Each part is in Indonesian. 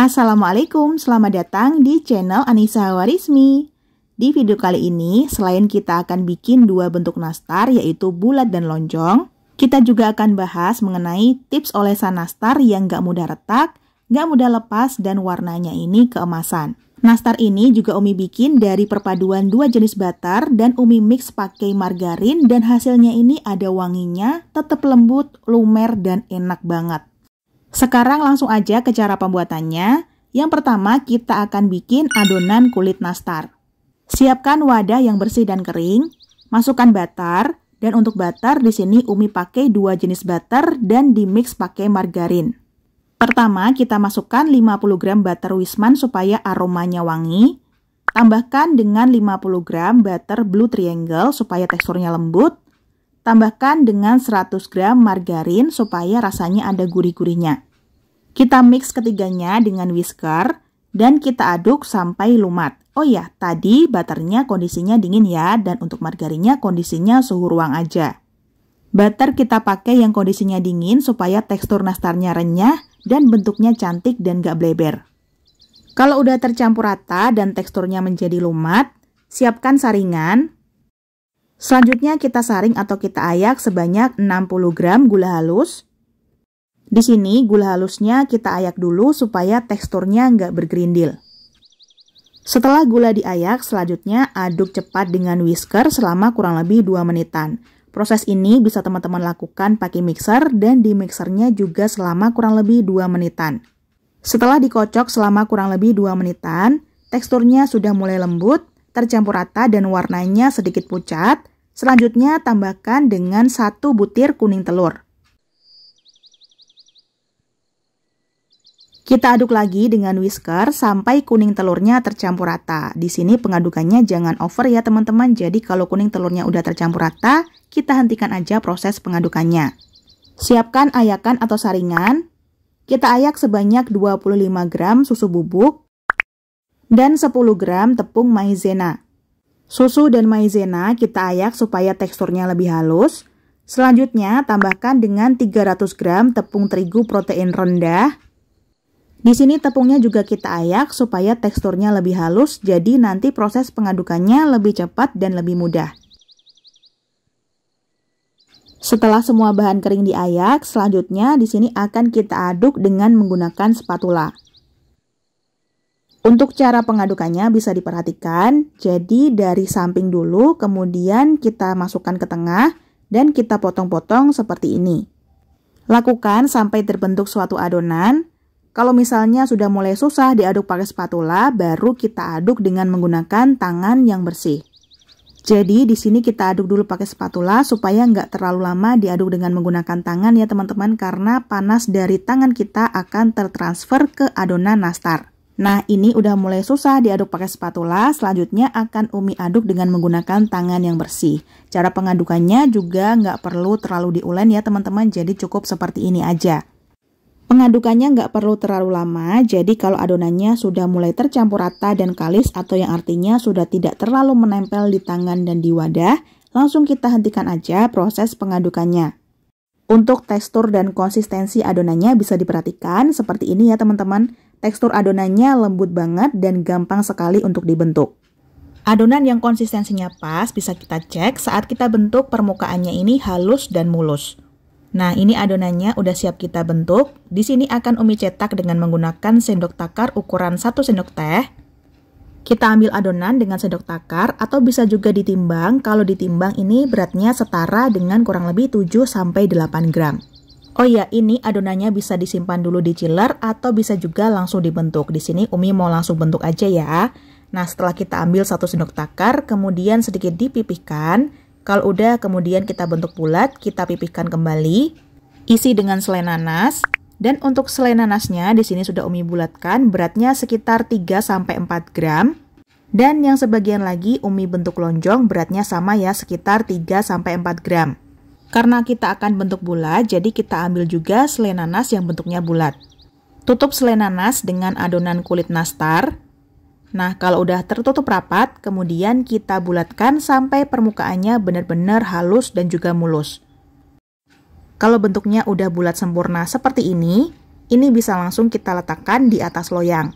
Assalamualaikum, selamat datang di channel Anissa Hawarizmi. Di video kali ini, selain kita akan bikin dua bentuk nastar yaitu bulat dan lonjong, kita juga akan bahas mengenai tips olesan nastar yang gak mudah retak, gak mudah lepas, dan warnanya ini keemasan. Nastar ini juga Umi bikin dari perpaduan dua jenis butter dan Umi mix pakai margarin dan hasilnya ini ada wanginya, tetap lembut, lumer, dan enak banget. Sekarang langsung aja ke cara pembuatannya. Yang pertama kita akan bikin adonan kulit nastar. Siapkan wadah yang bersih dan kering, masukkan butter, dan untuk butter di sini Umi pakai dua jenis butter dan di mix pakai margarin. Pertama kita masukkan 50 gram butter Wisman supaya aromanya wangi. Tambahkan dengan 50 gram butter Blue Triangle supaya teksturnya lembut. Tambahkan dengan 100 gram margarin supaya rasanya ada gurih-gurihnya. Kita mix ketiganya dengan whisker dan kita aduk sampai lumat. Oh ya, tadi butternya kondisinya dingin ya, dan untuk margarinnya kondisinya suhu ruang aja. Butter kita pakai yang kondisinya dingin supaya tekstur nastarnya renyah dan bentuknya cantik dan gak bleber. Kalau udah tercampur rata dan teksturnya menjadi lumat, siapkan saringan. Selanjutnya kita saring atau kita ayak sebanyak 60 gram gula halus. Di sini gula halusnya kita ayak dulu supaya teksturnya nggak bergerindil. Setelah gula diayak, selanjutnya aduk cepat dengan whisker selama kurang lebih 2 menitan. Proses ini bisa teman-teman lakukan pakai mixer dan di mixernya juga selama kurang lebih 2 menitan. Setelah dikocok selama kurang lebih 2 menitan, teksturnya sudah mulai lembut, tercampur rata dan warnanya sedikit pucat. Selanjutnya tambahkan dengan 1 butir kuning telur. Kita aduk lagi dengan whisker sampai kuning telurnya tercampur rata. Di sini pengadukannya jangan over ya teman-teman. Jadi kalau kuning telurnya udah tercampur rata, kita hentikan aja proses pengadukannya. Siapkan ayakan atau saringan. Kita ayak sebanyak 25 gram susu bubuk dan 10 gram tepung maizena. Susu dan maizena kita ayak supaya teksturnya lebih halus. Selanjutnya tambahkan dengan 300 gram tepung terigu protein rendah. Di sini tepungnya juga kita ayak supaya teksturnya lebih halus, jadi nanti proses pengadukannya lebih cepat dan lebih mudah. Setelah semua bahan kering diayak, selanjutnya di sini akan kita aduk dengan menggunakan spatula. Untuk cara pengadukannya bisa diperhatikan, jadi dari samping dulu, kemudian kita masukkan ke tengah, dan kita potong-potong seperti ini. Lakukan sampai terbentuk suatu adonan. Kalau misalnya sudah mulai susah diaduk pakai spatula, baru kita aduk dengan menggunakan tangan yang bersih. Jadi di sini kita aduk dulu pakai spatula supaya nggak terlalu lama diaduk dengan menggunakan tangan ya teman-teman, karena panas dari tangan kita akan tertransfer ke adonan nastar. Nah, ini udah mulai susah diaduk pakai spatula, selanjutnya akan Umi aduk dengan menggunakan tangan yang bersih. Cara pengadukannya juga nggak perlu terlalu diulen ya teman-teman, jadi cukup seperti ini aja. Pengadukannya nggak perlu terlalu lama, jadi kalau adonannya sudah mulai tercampur rata dan kalis atau yang artinya sudah tidak terlalu menempel di tangan dan di wadah, langsung kita hentikan aja proses pengadukannya. Untuk tekstur dan konsistensi adonannya bisa diperhatikan seperti ini ya teman-teman. Tekstur adonannya lembut banget dan gampang sekali untuk dibentuk. Adonan yang konsistensinya pas bisa kita cek saat kita bentuk permukaannya ini halus dan mulus. Nah, ini adonannya udah siap kita bentuk. Di sini akan Umi cetak dengan menggunakan sendok takar ukuran 1 sendok teh. Kita ambil adonan dengan sendok takar atau bisa juga ditimbang. Kalau ditimbang ini beratnya setara dengan kurang lebih 7-8 gram. Oh iya, ini adonannya bisa disimpan dulu di chiller atau bisa juga langsung dibentuk. Di sini Umi mau langsung bentuk aja ya. Nah, setelah kita ambil 1 sendok takar, kemudian sedikit dipipihkan. Kalau udah, kemudian kita bentuk bulat, kita pipihkan kembali. Isi dengan selai nanas. Dan untuk selai nanasnya di sini sudah Umi bulatkan, beratnya sekitar 3-4 gram. Dan yang sebagian lagi Umi bentuk lonjong, beratnya sama ya, sekitar 3-4 gram. Karena kita akan bentuk bulat, jadi kita ambil juga selai nanas yang bentuknya bulat. Tutup selai nanas dengan adonan kulit nastar. Nah, kalau udah tertutup rapat, kemudian kita bulatkan sampai permukaannya benar-benar halus dan juga mulus. Kalau bentuknya udah bulat sempurna seperti ini, ini bisa langsung kita letakkan di atas loyang.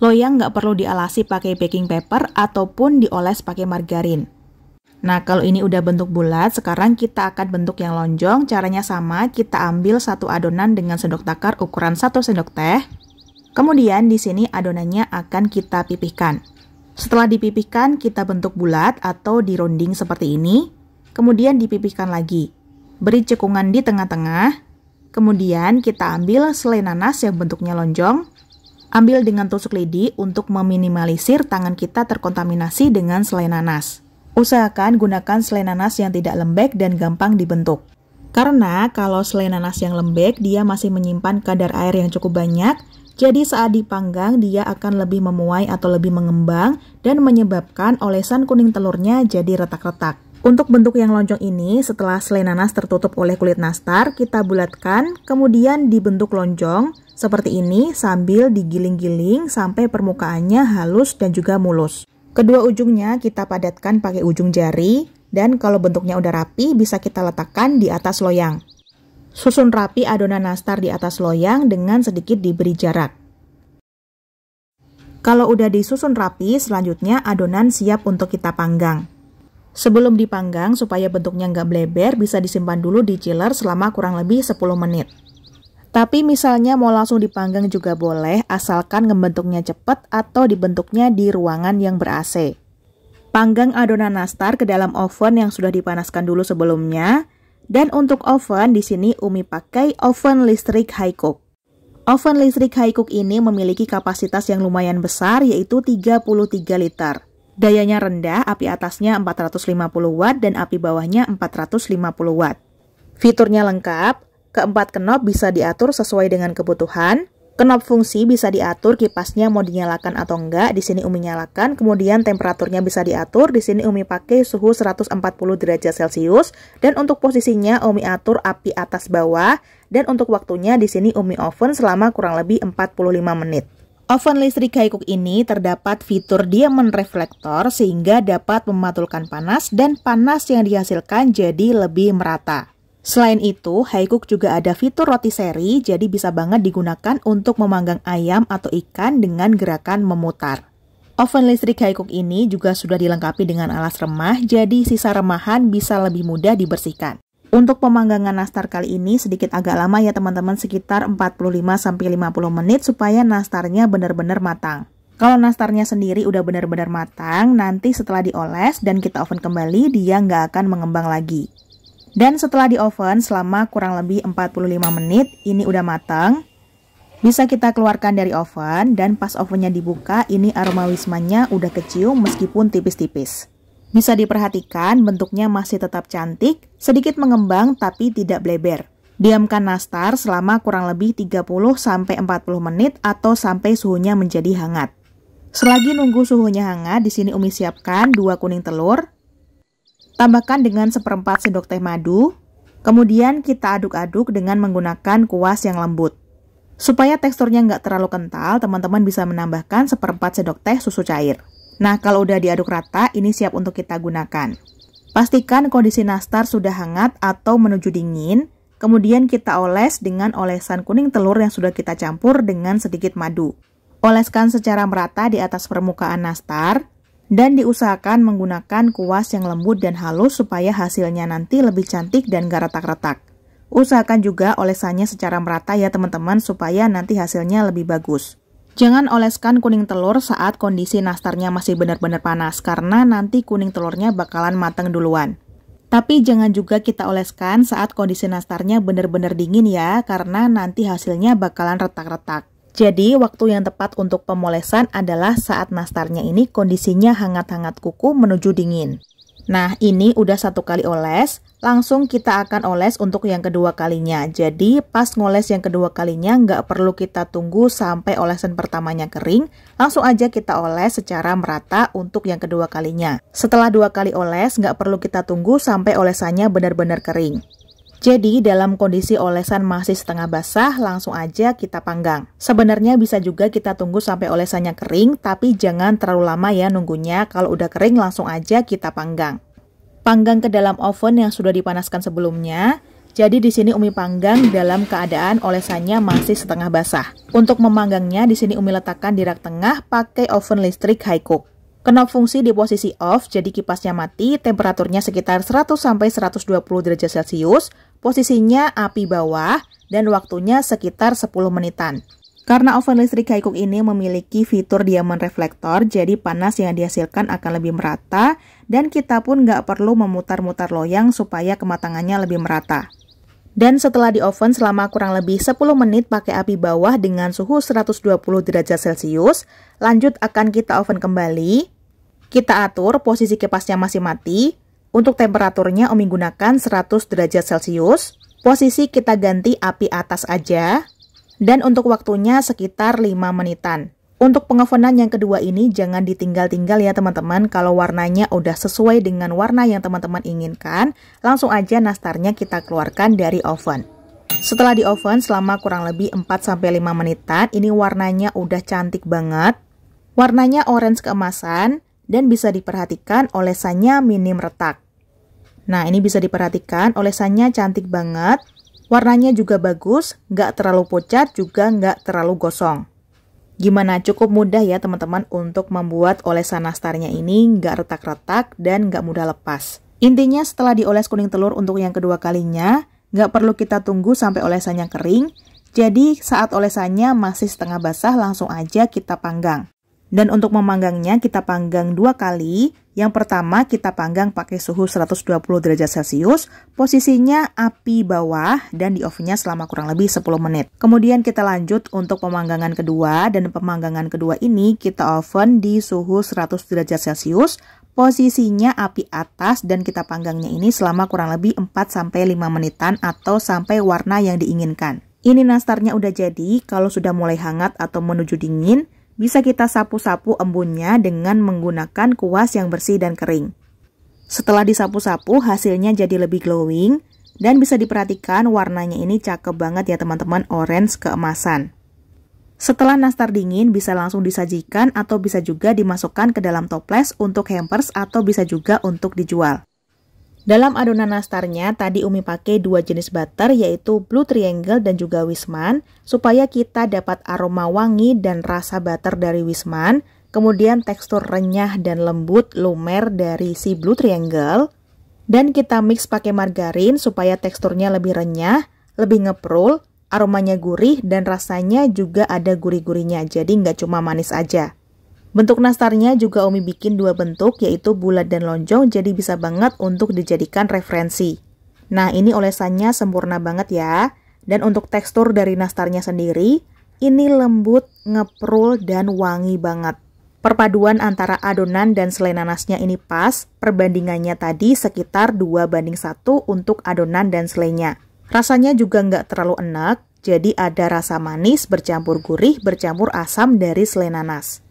Loyang nggak perlu dialasi pakai baking paper ataupun dioles pakai margarin. Nah, kalau ini udah bentuk bulat, sekarang kita akan bentuk yang lonjong. Caranya sama, kita ambil satu adonan dengan sendok takar ukuran 1 sendok teh. Kemudian di sini adonannya akan kita pipihkan. Setelah dipipihkan, kita bentuk bulat atau dironding seperti ini. Kemudian dipipihkan lagi. Beri cekungan di tengah-tengah. Kemudian kita ambil selai nanas yang bentuknya lonjong. Ambil dengan tusuk lidi untuk meminimalisir tangan kita terkontaminasi dengan selai nanas. Usahakan gunakan selai nanas yang tidak lembek dan gampang dibentuk. Karena kalau selai nanas yang lembek, dia masih menyimpan kadar air yang cukup banyak, jadi saat dipanggang dia akan lebih memuai atau lebih mengembang dan menyebabkan olesan kuning telurnya jadi retak-retak. Untuk bentuk yang lonjong ini, setelah selai nanas tertutup oleh kulit nastar, kita bulatkan, kemudian dibentuk lonjong seperti ini sambil digiling-giling sampai permukaannya halus dan juga mulus. Kedua ujungnya kita padatkan pakai ujung jari, dan kalau bentuknya udah rapi bisa kita letakkan di atas loyang. Susun rapi adonan nastar di atas loyang dengan sedikit diberi jarak. Kalau udah disusun rapi, selanjutnya adonan siap untuk kita panggang. Sebelum dipanggang, supaya bentuknya nggak bleber, bisa disimpan dulu di chiller selama kurang lebih 10 menit. Tapi misalnya mau langsung dipanggang juga boleh, asalkan ngebentuknya cepat atau dibentuknya di ruangan yang ber-AC. Panggang adonan nastar ke dalam oven yang sudah dipanaskan dulu sebelumnya. Dan untuk oven, di sini Umi pakai oven listrik Highcook. Oven listrik Highcook ini memiliki kapasitas yang lumayan besar, yaitu 33 liter. Dayanya rendah, api atasnya 450 watt dan api bawahnya 450 watt. Fiturnya lengkap. Keempat knob bisa diatur sesuai dengan kebutuhan. Knob fungsi bisa diatur kipasnya mau dinyalakan atau enggak. Di sini Umi nyalakan. Kemudian temperaturnya bisa diatur. Di sini Umi pakai suhu 140 derajat Celcius. Dan untuk posisinya Umi atur api atas bawah. Dan untuk waktunya di sini Umi oven selama kurang lebih 45 menit. Oven listrik Highcook ini terdapat fitur diamond reflektor sehingga dapat mematulkan panas dan panas yang dihasilkan jadi lebih merata. Selain itu, Highcook juga ada fitur roti seri, jadi bisa banget digunakan untuk memanggang ayam atau ikan dengan gerakan memutar. Oven listrik Highcook ini juga sudah dilengkapi dengan alas remah, jadi sisa remahan bisa lebih mudah dibersihkan. Untuk pemanggangan nastar kali ini sedikit agak lama ya teman-teman, sekitar 45-50 menit supaya nastarnya benar-benar matang. Kalau nastarnya sendiri udah benar-benar matang, nanti setelah dioles dan kita oven kembali, dia nggak akan mengembang lagi. Dan setelah di oven selama kurang lebih 45 menit, ini udah matang. Bisa kita keluarkan dari oven, dan pas ovennya dibuka, ini aroma wismanya udah kecium meskipun tipis-tipis. Bisa diperhatikan bentuknya masih tetap cantik, sedikit mengembang tapi tidak bleber. Diamkan nastar selama kurang lebih 30-40 menit atau sampai suhunya menjadi hangat. Selagi nunggu suhunya hangat, di sini Umi siapkan 2 kuning telur. Tambahkan dengan 1/4 sendok teh madu, kemudian kita aduk-aduk dengan menggunakan kuas yang lembut. Supaya teksturnya nggak terlalu kental, teman-teman bisa menambahkan 1/4 sendok teh susu cair. Nah, kalau udah diaduk rata, ini siap untuk kita gunakan. Pastikan kondisi nastar sudah hangat atau menuju dingin, kemudian kita oles dengan olesan kuning telur yang sudah kita campur dengan sedikit madu. Oleskan secara merata di atas permukaan nastar, dan diusahakan menggunakan kuas yang lembut dan halus supaya hasilnya nanti lebih cantik dan gak retak-retak. Usahakan juga olesannya secara merata ya teman-teman supaya nanti hasilnya lebih bagus. Jangan oleskan kuning telur saat kondisi nastarnya masih benar-benar panas karena nanti kuning telurnya bakalan mateng duluan. Tapi jangan juga kita oleskan saat kondisi nastarnya benar-benar dingin ya karena nanti hasilnya bakalan retak-retak. Jadi, waktu yang tepat untuk pemolesan adalah saat nastarnya ini kondisinya hangat-hangat kuku menuju dingin. Nah, ini udah 1 kali oles, langsung kita akan oles untuk yang kedua kalinya. Jadi, pas ngoles yang kedua kalinya nggak perlu kita tunggu sampai olesan pertamanya kering, langsung aja kita oles secara merata untuk yang kedua kalinya. Setelah 2 kali oles, nggak perlu kita tunggu sampai olesannya benar-benar kering. Jadi, dalam kondisi olesan masih setengah basah, langsung aja kita panggang. Sebenarnya bisa juga kita tunggu sampai olesannya kering, tapi jangan terlalu lama ya nunggunya. Kalau udah kering, langsung aja kita panggang. Panggang ke dalam oven yang sudah dipanaskan sebelumnya. Jadi di sini Umi panggang dalam keadaan olesannya masih setengah basah. Untuk memanggangnya di sini Umi letakkan di rak tengah pakai oven listrik high cook. Knob fungsi di posisi off, jadi kipasnya mati, temperaturnya sekitar 100-120 derajat Celcius, posisinya api bawah, dan waktunya sekitar 10 menitan. Karena oven listrik high cook ini memiliki fitur diamond reflektor, jadi panas yang dihasilkan akan lebih merata, dan kita pun nggak perlu memutar-mutar loyang supaya kematangannya lebih merata. Dan setelah di oven selama kurang lebih 10 menit pakai api bawah dengan suhu 120 derajat Celcius, lanjut akan kita oven kembali. Kita atur posisi kipasnya masih mati. Untuk temperaturnya Umi gunakan 100 derajat Celcius. Posisi kita ganti api atas aja. Dan untuk waktunya sekitar 5 menitan. Untuk pengovenan yang kedua ini jangan ditinggal-tinggal ya teman-teman. Kalau warnanya udah sesuai dengan warna yang teman-teman inginkan, langsung aja nastarnya kita keluarkan dari oven. Setelah di oven selama kurang lebih 4-5 menitan, ini warnanya udah cantik banget. Warnanya orange keemasan dan bisa diperhatikan olesannya minim retak. Nah, ini bisa diperhatikan olesannya cantik banget. Warnanya juga bagus, nggak terlalu pucat juga nggak terlalu gosong. Gimana, cukup mudah ya teman-teman untuk membuat olesan nastarnya ini nggak retak-retak dan nggak mudah lepas. Intinya setelah dioles kuning telur untuk yang kedua kalinya, nggak perlu kita tunggu sampai olesannya kering. Jadi saat olesannya masih setengah basah langsung aja kita panggang. Dan untuk memanggangnya kita panggang 2 kali. Yang pertama kita panggang pakai suhu 120 derajat Celcius, posisinya api bawah dan di ovennya selama kurang lebih 10 menit. Kemudian kita lanjut untuk pemanggangan kedua, dan pemanggangan kedua ini kita oven di suhu 100 derajat Celcius, posisinya api atas dan kita panggangnya ini selama kurang lebih 4-5 menitan atau sampai warna yang diinginkan. Ini nastarnya udah jadi. Kalau sudah mulai hangat atau menuju dingin, bisa kita sapu-sapu embunnya dengan menggunakan kuas yang bersih dan kering. Setelah disapu-sapu, hasilnya jadi lebih glowing, dan bisa diperhatikan warnanya ini cakep banget ya teman-teman, orange keemasan. Setelah nastar dingin, bisa langsung disajikan atau bisa juga dimasukkan ke dalam toples untuk hampers atau bisa juga untuk dijual. Dalam adonan nastarnya, tadi Umi pakai 2 jenis butter, yaitu Blue Triangle dan juga Wisman, supaya kita dapat aroma wangi dan rasa butter dari Wisman, kemudian tekstur renyah dan lembut lumer dari si Blue Triangle, dan kita mix pakai margarin supaya teksturnya lebih renyah, lebih ngeprul, aromanya gurih, dan rasanya juga ada gurih-gurihnya, jadi nggak cuma manis aja. Bentuk nastarnya juga Umi bikin 2 bentuk, yaitu bulat dan lonjong, jadi bisa banget untuk dijadikan referensi. Nah, ini olesannya sempurna banget ya. Dan untuk tekstur dari nastarnya sendiri, ini lembut, ngeprul, dan wangi banget. Perpaduan antara adonan dan selai nanasnya ini pas, perbandingannya tadi sekitar 2:1 untuk adonan dan selainya. Rasanya juga nggak terlalu enak, jadi ada rasa manis bercampur gurih, bercampur asam dari selai nanas.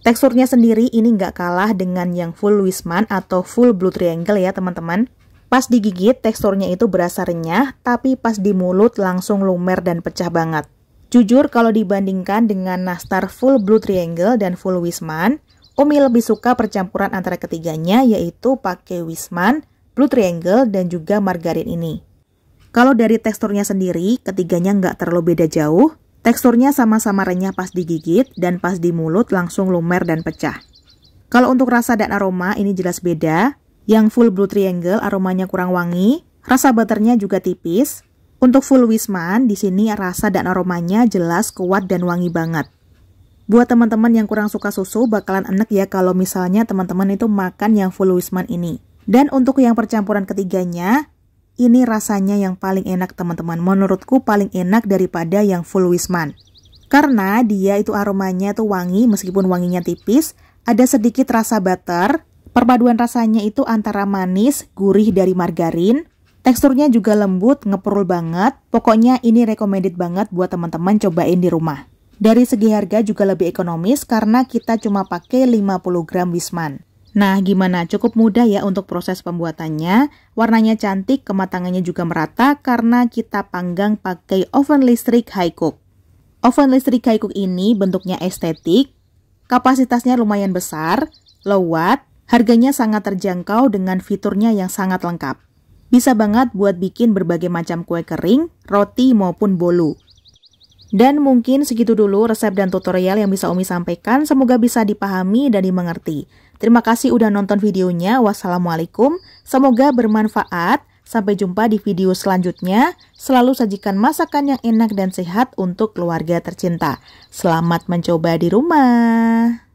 Teksturnya sendiri ini nggak kalah dengan yang full Wisman atau full Blue Triangle ya teman-teman. Pas digigit teksturnya itu berasa renyah, tapi pas di mulut langsung lumer dan pecah banget. Jujur kalau dibandingkan dengan nastar full Blue Triangle dan full Wisman, Umi lebih suka percampuran antara ketiganya, yaitu pakai Wisman, Blue Triangle, dan juga margarin ini. Kalau dari teksturnya sendiri, ketiganya nggak terlalu beda jauh. Teksturnya sama-sama renyah pas digigit dan pas di mulut langsung lumer dan pecah. Kalau untuk rasa dan aroma ini jelas beda. Yang full Blue Triangle aromanya kurang wangi, rasa butternya juga tipis. Untuk full Wisman di sini rasa dan aromanya jelas kuat dan wangi banget. Buat teman-teman yang kurang suka susu bakalan enak ya kalau misalnya teman-teman itu makan yang full Wisman ini. Dan untuk yang percampuran ketiganya, ini rasanya yang paling enak teman-teman. Menurutku paling enak daripada yang full Wisman. Karena dia itu aromanya tuh wangi, meskipun wanginya tipis, ada sedikit rasa butter. Perpaduan rasanya itu antara manis, gurih dari margarin. Teksturnya juga lembut, ngeprul banget. Pokoknya ini recommended banget buat teman-teman cobain di rumah. Dari segi harga juga lebih ekonomis karena kita cuma pakai 50 gram Wisman. Nah, gimana? Cukup mudah ya untuk proses pembuatannya. Warnanya cantik, kematangannya juga merata karena kita panggang pakai oven listrik high cook. Oven listrik high cook ini bentuknya estetik, kapasitasnya lumayan besar, low watt, harganya sangat terjangkau dengan fiturnya yang sangat lengkap. Bisa banget buat bikin berbagai macam kue kering, roti maupun bolu. Dan mungkin segitu dulu resep dan tutorial yang bisa Umi sampaikan. Semoga bisa dipahami dan dimengerti. Terima kasih udah nonton videonya. Wassalamualaikum. Semoga bermanfaat. Sampai jumpa di video selanjutnya. Selalu sajikan masakan yang enak dan sehat untuk keluarga tercinta. Selamat mencoba di rumah.